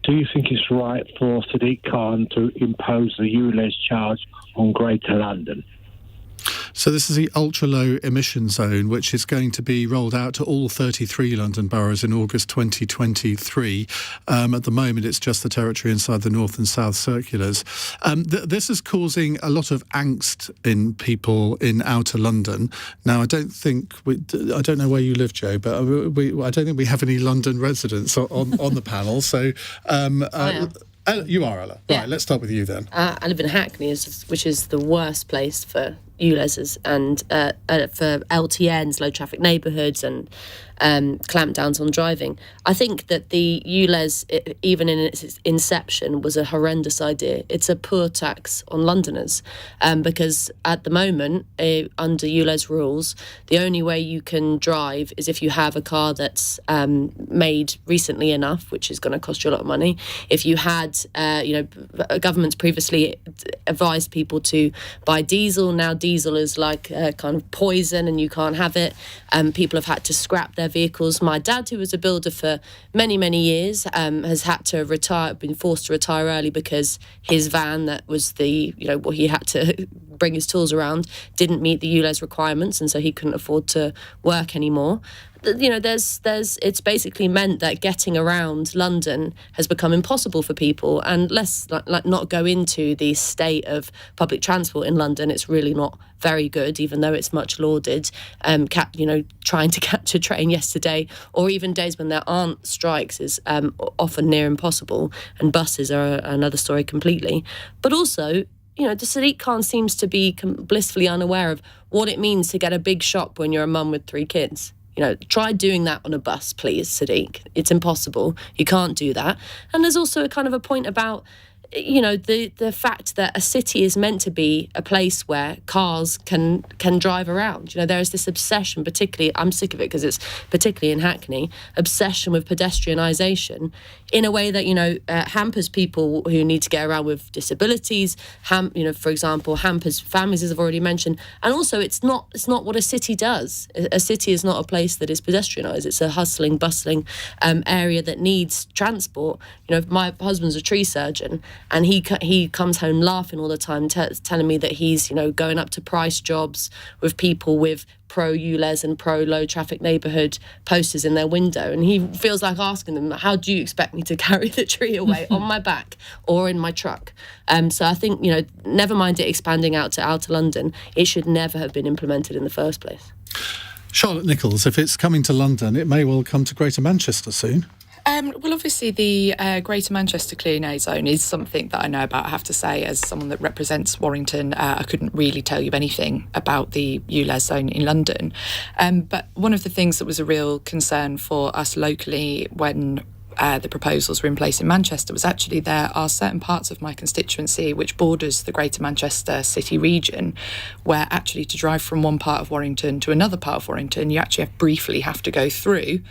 do you think it's right for Sadiq Khan to impose the ULEZ charge on Greater London? So this is the ultra-low emission zone, which is going to be rolled out to all 33 London boroughs in August 2023. At the moment, it's just the territory inside the North and South circulars. This is causing a lot of angst in people in outer London. Now, I don't know where you live, Joe, but I don't think we have any London residents on the panel. So you are, Ella. Yeah. Right, let's start with you then. I live in Hackney, which is the worst place for ULEZs and for LTNs, low traffic neighbourhoods, and clampdowns on driving. I think that the ULEZ, even in its inception, was a horrendous idea. It's a poor tax on Londoners, because at the moment, under ULEZ rules, the only way you can drive is if you have a car that's made recently enough, which is going to cost you a lot of money. If you had, governments previously advised people to buy diesel. Now diesel is like kind of poison and you can't have it. People have had to scrap their vehicles. My dad, who was a builder for many, many years, has had to retire, been forced to retire early because his van that was what he had to bring his tools around didn't meet the ULEZ requirements, and so he couldn't afford to work anymore. It's basically meant that getting around London has become impossible for people, and let's not go into the state of public transport in London. It's really not very good, even though it's much lauded. Trying to catch a train yesterday, or even days when there aren't strikes, is often near impossible, and buses are another story completely. But also, the Sadiq Khan seems to be blissfully unaware of what it means to get a big shop when you're a mum with 3 kids. Try doing that on a bus, please, Sadiq. It's impossible. You can't do that. And there's also a kind of a point about, the fact that a city is meant to be a place where cars can drive around. There is this obsession, particularly, I'm sick of it because it's particularly in Hackney, obsession with pedestrianisation in a way that, hampers people who need to get around with disabilities, for example, hampers families, as I've already mentioned. And also, it's not what a city does. A city is not a place that is pedestrianised. It's a hustling, bustling area that needs transport. My husband's a tree surgeon, and he comes home laughing all the time, telling me that he's, going up to price jobs with people with pro-ULEZ and pro-low traffic neighbourhood posters in their window. And he feels like asking them, how do you expect me to carry the tree away on my back or in my truck? So I think, never mind it expanding out to outer London, it should never have been implemented in the first place. Charlotte Nichols, if it's coming to London, it may well come to Greater Manchester soon. Well, obviously, the Greater Manchester Clean Air Zone is something that I know about. I have to say, as someone that represents Warrington, I couldn't really tell you anything about the ULEZ zone in London. But one of the things that was a real concern for us locally when the proposals were in place in Manchester was actually there are certain parts of my constituency which borders the Greater Manchester city region where actually to drive from one part of Warrington to another part of Warrington you actually briefly have to go through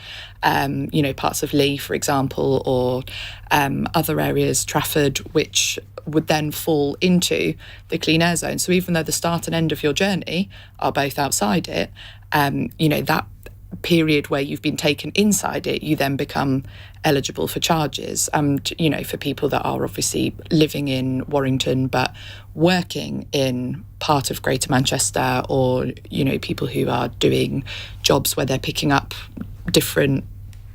parts of Lee, for example, or other areas, Trafford, which would then fall into the clean air zone. So even though the start and end of your journey are both outside it, that period where you've been taken inside it, you then become eligible for charges. For people that are obviously living in Warrington but working in part of Greater Manchester, or people who are doing jobs where they're picking up different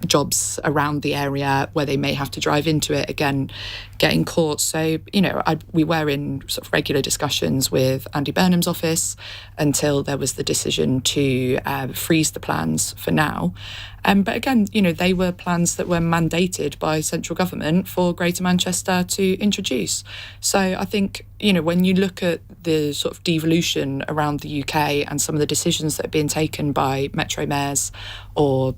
jobs around the area where they may have to drive into it, again, getting caught. So, we were in sort of regular discussions with Andy Burnham's office until there was the decision to freeze the plans for now. But again, they were plans that were mandated by central government for Greater Manchester to introduce. So I think, when you look at the sort of devolution around the UK and some of the decisions that are being taken by metro mayors or,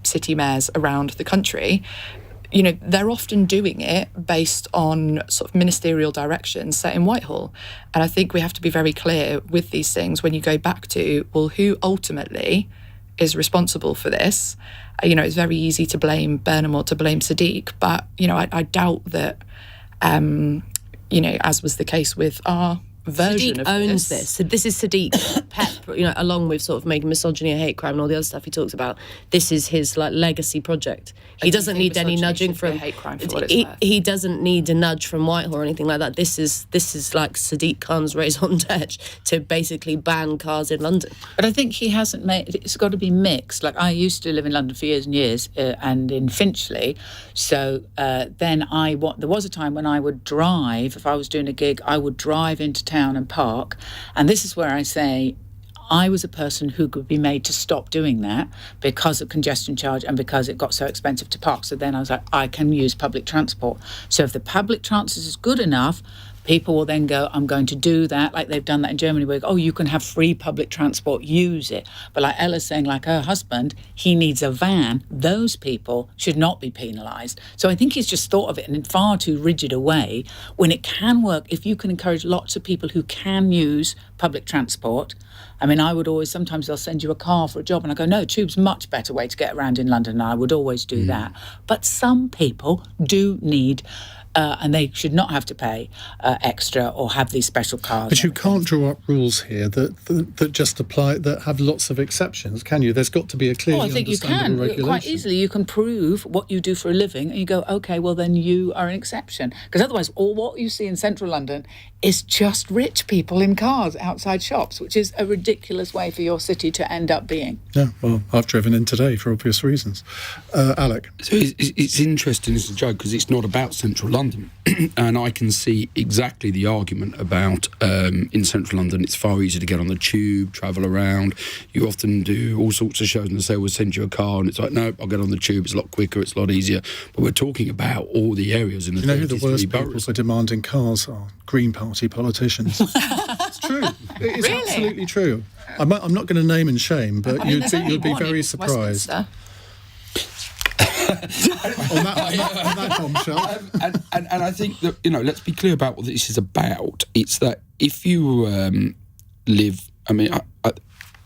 city mayors around the country, they're often doing it based on sort of ministerial directions set in Whitehall. And I think we have to be very clear with these things when you go back to, well, who ultimately is responsible for this? It's very easy to blame Burnham or to blame Sadiq, but, I doubt that, as was the case with our version Sadiq of owns this. So this is Sadiq's pet, along with sort of making misogyny a hate crime and all the other stuff he talks about. This is his legacy project. He doesn't need any nudging from hate crime for what it's worth. He doesn't need a nudge from Whitehall or anything like that. This is like Sadiq Khan's raison d'etre to basically ban cars in London. But I think he hasn't made. It's got to be mixed. Like, I used to live in London for years and years, and in Finchley. So then there was a time when I would drive. If I was doing a gig, I would drive into town and park. And this is where I say, I was a person who could be made to stop doing that because of congestion charge and because it got so expensive to park. So then I was like, I can use public transport. So if the public transport is good enough, people will then go, I'm going to do that, like they've done that in Germany, where, you can have free public transport, use it. But like Ella's saying, like her husband, he needs a van. Those people should not be penalised. So I think he's just thought of it in far too rigid a way when it can work if you can encourage lots of people who can use public transport. I mean, I would always, sometimes they'll send you a car for a job and I go, no, tube's a much better way to get around in London. And I would always do that. But some people do need, and they should not have to pay extra or have these special cars. But you can't draw up rules here that just apply, that have lots of exceptions, can you? There's got to be a clearly understandable regulation. Quite easily. You can prove what you do for a living and you go, OK, well, then you are an exception. Because otherwise, all what you see in central London is just rich people in cars outside shops, which is a ridiculous way for your city to end up being. Yeah, well, I've driven in today for obvious reasons. Alec? So it's interesting as a joke because it's not about central London. And I can see exactly the argument about in central London it's far easier to get on the tube, travel around. You often do all sorts of shows and they say, we'll send you a car, and it's like, no, I'll get on the tube, it's a lot quicker, it's a lot easier. But we're talking about all the areas in the 33 who the worst boroughs. people for demanding cars are? Green Party politicians. It's true. It's absolutely true. I'm not going to name and shame, but you'd be very surprised. Westminster. on that bombshell. And I think that, let's be clear about what this is about. It's that if you live,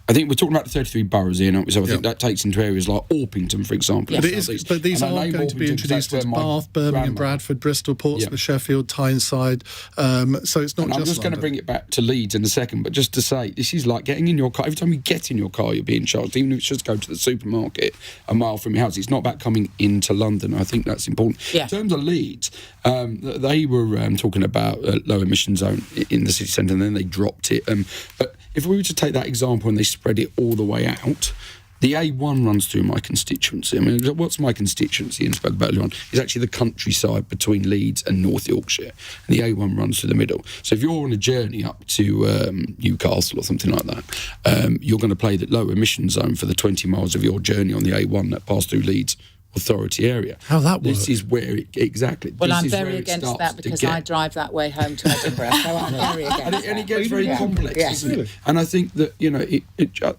I think we're talking about the 33 boroughs here, aren't we? So I think that takes into areas like Orpington, for example. Yes. But these are going to be introduced into Bath, Birmingham, Bradford, Bristol, Portsmouth, Sheffield, Tyneside. So it's not just I'm just going to bring it back to Leeds in a second, but just to say, this is like getting in your car. Every time you get in your car, you're being charged, even if it's just go to the supermarket a mile from your house. It's not about coming into London. I think that's important. Yeah. In terms of Leeds, they were talking about a low emission zone in the city centre, and then they dropped it. But if we were to take that example and they spread it all the way out, the A1 runs through my constituency. I mean, what's my constituency? And spoke about earlier on is actually the countryside between Leeds and North Yorkshire, and the A1 runs through the middle. So if you're on a journey up to Newcastle or something like that, you're going to play the low emission zone for the 20 miles of your journey on the A1 that pass through Leeds Authority area. How that works? This is where exactly. Well, I'm very against that because I drive that way home to Edinburgh, so I'm very against and it gets very complex, doesn't it? And I think that,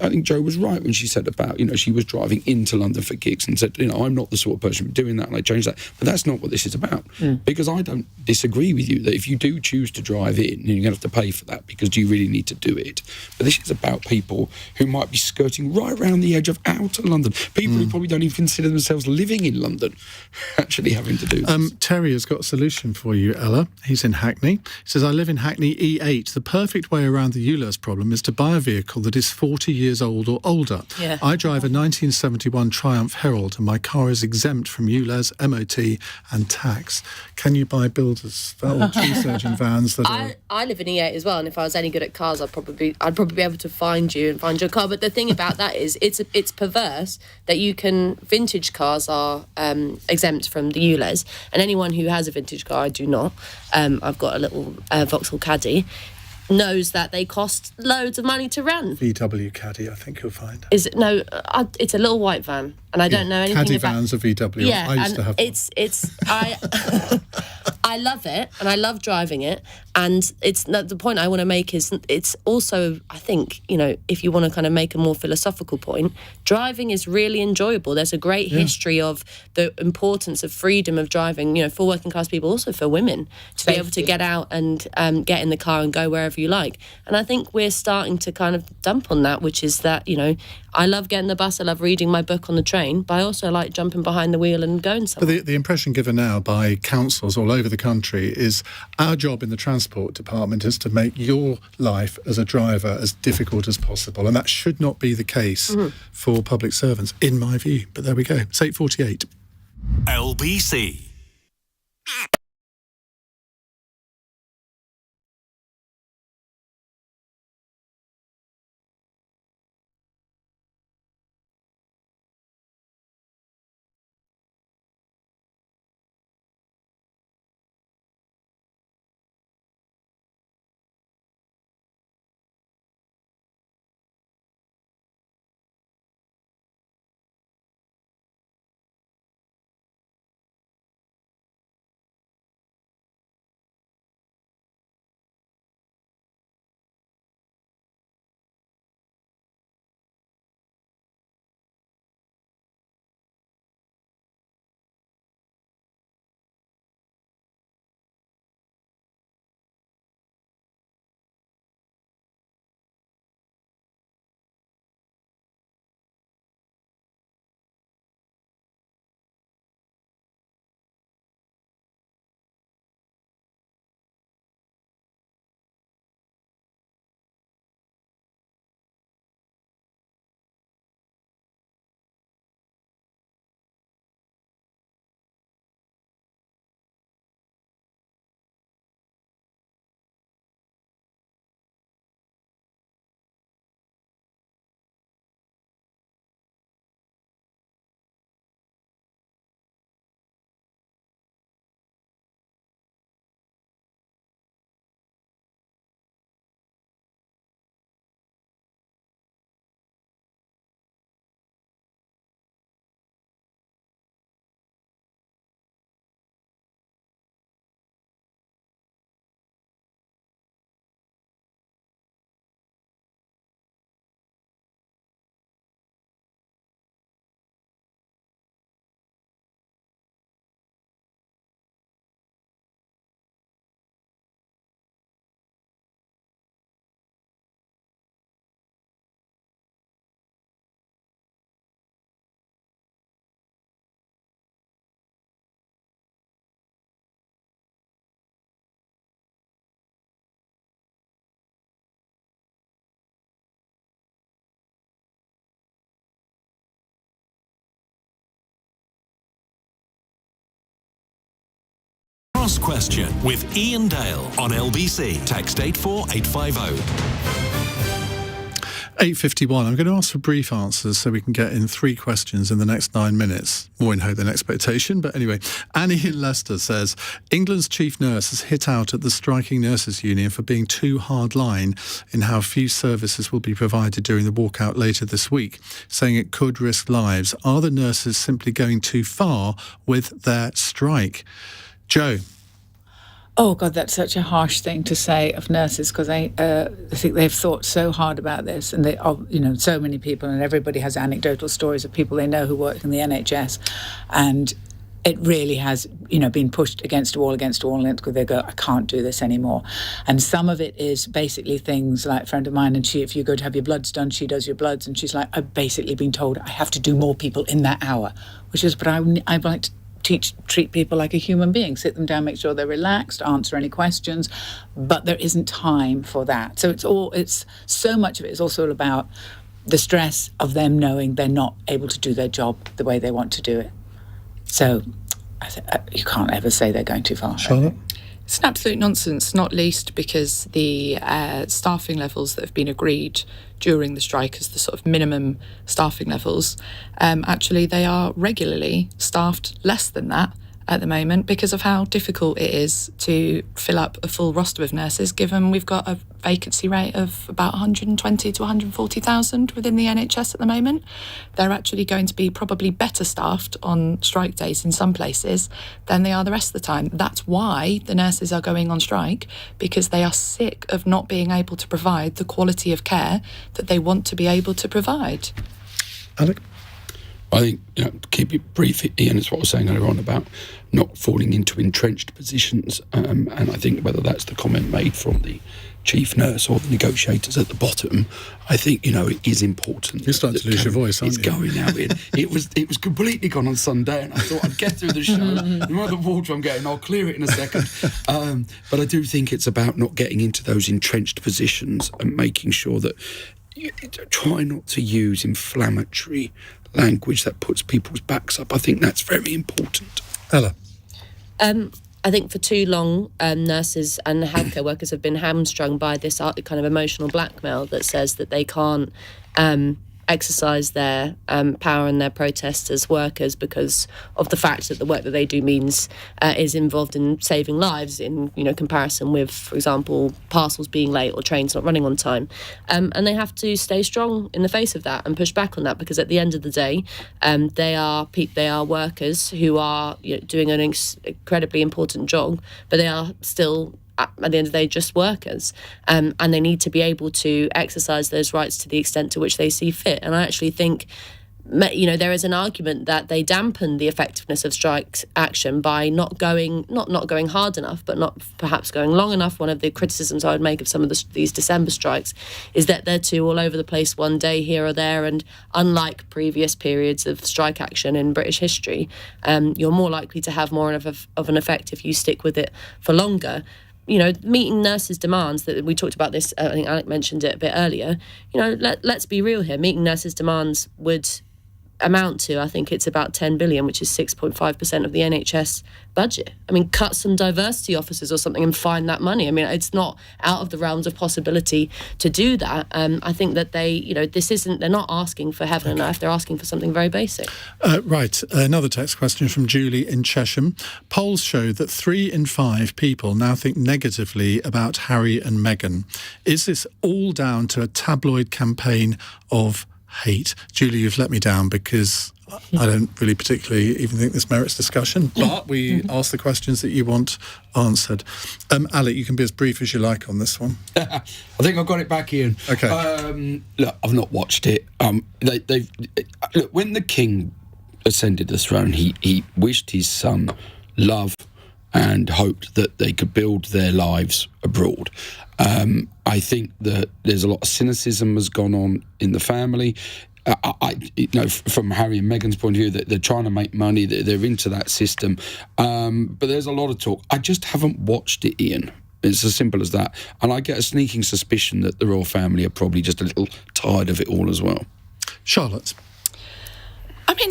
I think Jo was right when she said about, she was driving into London for gigs and said, I'm not the sort of person doing that, and I changed that. But that's not what this is about. Because I don't disagree with you that if you do choose to drive in, you're going to have to pay for that because do you really need to do it? But this is about people who might be skirting right around the edge of outer London. People who probably don't even consider themselves living in London, actually having to do this. Terry has got a solution for you, Ella. He's in Hackney. He says, I live in Hackney E8. The perfect way around the ULEZ problem is to buy a vehicle that is 40 years old or older. Yeah. I drive a 1971 Triumph Herald and my car is exempt from ULEZ, MOT and tax. Can you buy build Caulfield, as well, tree surgeon vans that are... I live in E8 as well, and if I was any good at cars, I'd probably be able to find you and find your car. But the thing about that is, it's perverse that vintage cars are exempt from the ULEZ, and anyone who has a vintage car, I do not. I've got a little Vauxhall Caddy. Knows that they cost loads of money to run. VW Caddy, I think you'll find. Is it? No, it's a little white van, and I don't know anything Caddy about... vans are VW. Yeah, I used to have one. I love it, and I love driving it, and the point I want to make is it's also, I think, if you want to kind of make a more philosophical point, driving is really enjoyable. There's a great history of the importance of freedom of driving, for working class people, also for women, to be able to get out and get in the car and go wherever you like. And I think we're starting to kind of dump on that, which is that, I love getting the bus, I love reading my book on the train, but I also like jumping behind the wheel and going somewhere. But the impression given now by councils all over the country is our job in the transport department is to make your life as a driver as difficult as possible, and that should not be the case for public servants, in my view. But there we go. It's 8:48. LBC. Cross Question with Iain Dale on LBC. Text 84850. 8:51. I'm going to ask for brief answers so we can get in 3 questions in the next 9 minutes. More in hope than expectation, but anyway. Annie in Leicester says, England's chief nurse has hit out at the striking nurses union for being too hardline in how few services will be provided during the walkout later this week, saying it could risk lives. Are the nurses simply going too far with their strike? Joe? Oh, God, that's such a harsh thing to say of nurses, because I think they've thought so hard about this, and they, so many people, and everybody has anecdotal stories of people they know who work in the NHS, and it really has, been pushed against a wall, and they go, I can't do this anymore. And some of it is basically things like a friend of mine, and if you go to have your bloods done, she does your bloods, and she's like, I've basically been told I have to do more people in that hour, but I'd like to treat people like a human being, sit them down, make sure they're relaxed, answer any questions, but there isn't time for that. So it's so much of it is also about the stress of them knowing they're not able to do their job the way they want to do it. So you can't ever say they're going too far. Charlotte? It's an absolute nonsense, not least because the staffing levels that have been agreed during the strike as the sort of minimum staffing levels, actually they are regularly staffed less than that at the moment because of how difficult it is to fill up a full roster of nurses, given we've got a vacancy rate of about 120 to 140,000 within the NHS at the moment. They're actually going to be probably better staffed on strike days in some places than they are the rest of the time. That's why the nurses are going on strike, because they are sick of not being able to provide the quality of care that they want to be able to provide. Alec? I think, to keep it brief, Iain, is what I was saying earlier on about not falling into entrenched positions. And I think whether that's the comment made from the chief nurse or the negotiators at the bottom, I think, it is important. You're starting to lose your voice, aren't you? It's going out in. It was completely gone on Sunday, and I thought I'd get through the show. The amount of water I'm getting, I'll clear it in a second. But I do think it's about not getting into those entrenched positions and making sure that you try not to use inflammatory language that puts people's backs up. I think that's very important. Ella? I think for too long, nurses and healthcare workers have been hamstrung by this kind of emotional blackmail that says that they can't exercise their power and their protest as workers because of the fact that the work that they do is involved in saving lives in comparison with, for example, parcels being late or trains not running on time, and they have to stay strong in the face of that and push back on that, because at the end of the day, they are workers who are doing an incredibly important job, but they are still at the end of the day just workers, and they need to be able to exercise those rights to the extent to which they see fit. And I actually think there is an argument that they dampen the effectiveness of strike action by not going hard enough, but not perhaps going long enough. One of the criticisms I would make of some of these December strikes is that they're too all over the place, one day here or there, and unlike previous periods of strike action in British history, you're more likely to have more of an effect if you stick with it for longer. Meeting nurses' demands, that we talked about this, I think Alec mentioned it a bit earlier, let's be real here. Meeting nurses' demands would amount to, I think it's about 10 billion, which is 6.5% of the NHS budget. Cut some diversity officers or something and find that money. It's not out of the realms of possibility to do that. I think that they're not asking for heaven and earth, they're asking for something very basic. Right, another text question from Julie in Chesham. Polls show that 3 in 5 people now think negatively about Harry and Meghan. Is this all down to a tabloid campaign of hate? Julie, you've let me down because I don't really particularly even think this merits discussion, but we ask the questions that you want answered. Alec, you can be as brief as you like on this one. I think I've got it back, Iain. Okay. Look, I've not watched it. Look, when the king ascended the throne, he wished his son love and hoped that they could build their lives abroad. I think that there's a lot of cynicism has gone on in the family. From Harry and Meghan's point of view, that they're trying to make money, they're into that system. But there's a lot of talk. I just haven't watched it, Iain. It's as simple as that. And I get a sneaking suspicion that the royal family are probably just a little tired of it all as well. Charlotte?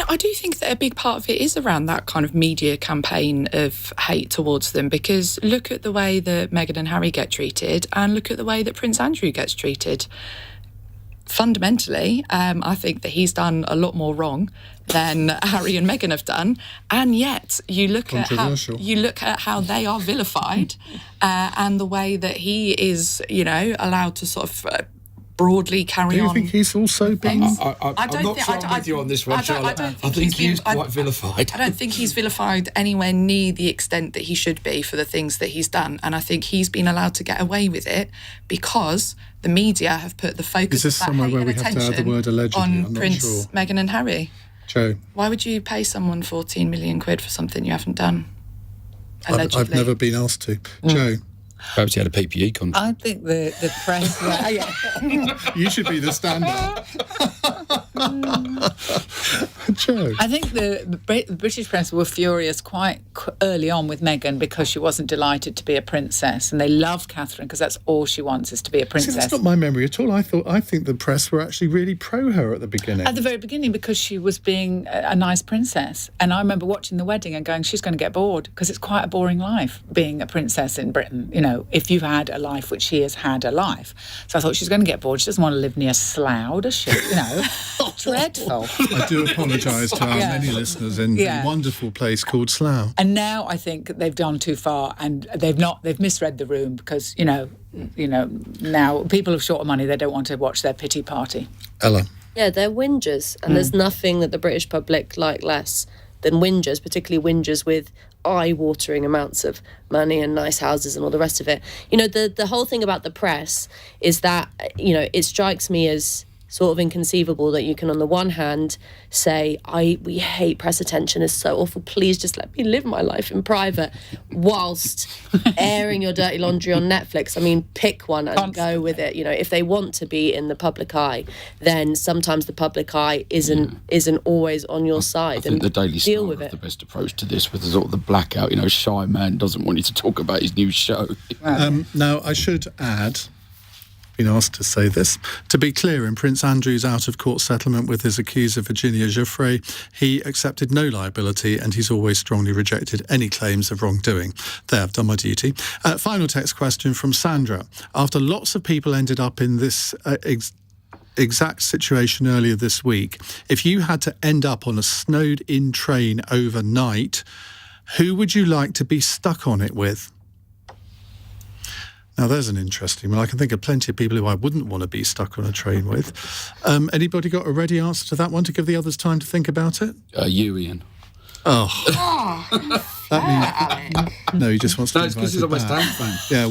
I do think that a big part of it is around that kind of media campaign of hate towards them, because look at the way that Meghan and Harry get treated and look at the way that Prince Andrew gets treated. Fundamentally, I think that he's done a lot more wrong than Harry and Meghan have done, and yet you look at how they are vilified, and the way that he is, allowed to sort of broadly carry on. Do you think he's also been... I'm not sure I'm with you on this one, Charlotte. I think he's quite vilified. I don't think he's vilified anywhere near the extent that he should be for the things that he's done. And I think he's been allowed to get away with it because the media have put the focus of that hate and attention on Prince, Meghan and Harry. Joe? Why would you pay someone 14 million quid for something you haven't done? Allegedly. I've never been asked to. Joe? Perhaps he had a PPE contract. I think the press... You should be the stand-up. Joe? I think the British press were furious quite early on with Meghan because she wasn't delighted to be a princess, and they love Catherine because that's all she wants is to be a princess. See, that's not my memory at all. I think the press were actually really pro her at the beginning. At the very beginning, because she was being a nice princess. And I remember watching the wedding and going, she's going to get bored, because it's quite a boring life being a princess in Britain. You know, if you've had a life, which she has had a life. So I thought she's going to get bored. She doesn't want to live near Slough, does she? You know, dreadful. I do apologise to our many listeners in the wonderful place called Slough. And now I think they've gone too far, and they've misread the room, because, you know, now people have short of money, they don't want to watch their pity party. Ella? Yeah, they're whingers, and there's nothing that the British public like less than whingers, particularly whingers with eye-watering amounts of money and nice houses and all the rest of it. You know, the whole thing about the press is that, you know, it strikes me as sort of inconceivable that you can, on the one hand, say, we hate press attention, it's so awful, please just let me live my life in private, whilst airing your dirty laundry on Netflix. I mean, pick one and go with it. You know, if they want to be in the public eye, then sometimes the public eye isn't always on your side. I think the Daily Star have the best approach to this, with sort of the blackout. You know, shy man doesn't want you to talk about his new show. Now, I should add, been asked to say this. To be clear, in Prince Andrew's out-of-court settlement with his accuser Virginia Giuffre, he accepted no liability, and he's always strongly rejected any claims of wrongdoing. There, I've done my duty. Final text question from Sandra. After lots of people ended up in this exact situation earlier this week, if you had to end up on a snowed-in train overnight, who would you like to be stuck on it with? Now, there's an interesting one. I can think of plenty of people who I wouldn't want to be stuck on a train with. Anybody got a ready answer to that one, to give the others time to think about it? You, Ian. Oh. That means... No, he just wants to... No, it's because he's a West Ham fan. Yeah,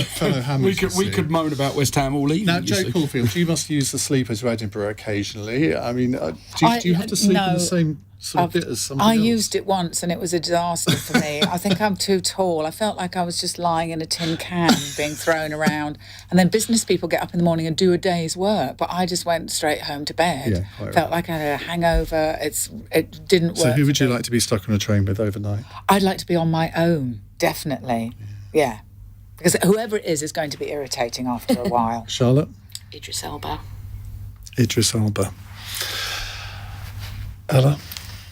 fellow Hammers. We could moan about West Ham all evening. Now, Joe Caulfield, you must use the sleeper to Edinburgh occasionally. I mean, do you have to sleep in the same sort of bit as somebody else? I used it once and it was a disaster for me. I think I'm too tall. I felt like I was just lying in a tin can being thrown around. And then business people get up in the morning and do a day's work. But I just went straight home to bed. Yeah, felt like I had a hangover. It didn't work. So who would you like to be stuck on a train with overnight? I'd like to be on my own, definitely. Yeah. Because whoever it is going to be irritating after a while. Charlotte? Idris Elba. Idris Elba. Ella?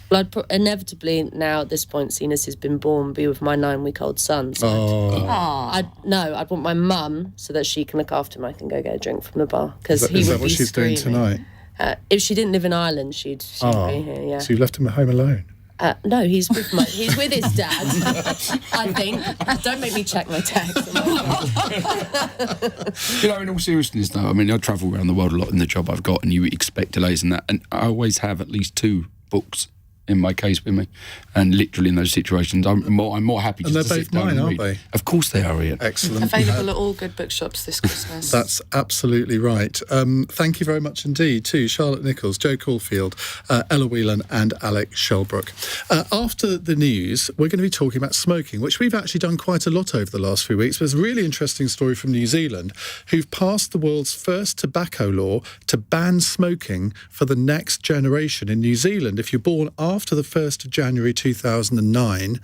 Well, I'd inevitably now at this point, seeing as he's been born, be with my 9-week-old son. So I'd want my mum so that she can look after him. I can go get a drink from the bar, because he would be Is that what she's screaming. doing tonight? If she didn't live in Ireland, she'd be here. Yeah. So you left him at home alone? No, he's with his dad. I think. Don't make me check my text. You know, in all seriousness, though, I mean, I travel around the world a lot in the job I've got, and you expect delays and that, and I always have at least 2 books in my case with me, and literally in those situations I'm more happy just to sit down and read. And they're both mine, aren't they? Of course they are, Ian. Excellent. Available at all good bookshops this Christmas. That's absolutely right. Thank you very much indeed to Charlotte Nichols, Joe Caulfield, Ella Whelan and Alec Shelbrooke. After the news, we're going to be talking about smoking, which we've actually done quite a lot over the last few weeks. There's a really interesting story from New Zealand, who've passed the world's first tobacco law to ban smoking for the next generation. In New Zealand, if you're born after the 1st of January 2009,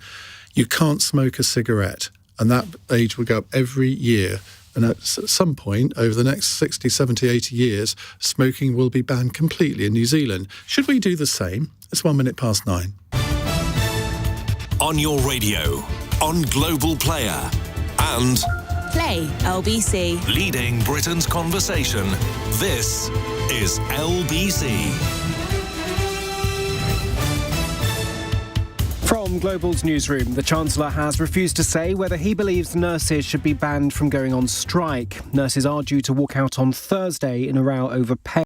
you can't smoke a cigarette, and that age will go up every year. And at some point over the next 60, 70, 80 years, smoking will be banned completely in New Zealand. Should we do the same? It's 9:01. On your radio, on Global Player, and Play LBC. leading Britain's conversation. This is LBC. From Global's newsroom, the Chancellor has refused to say whether he believes nurses should be banned from going on strike. Nurses are due to walk out on Thursday in a row over pay.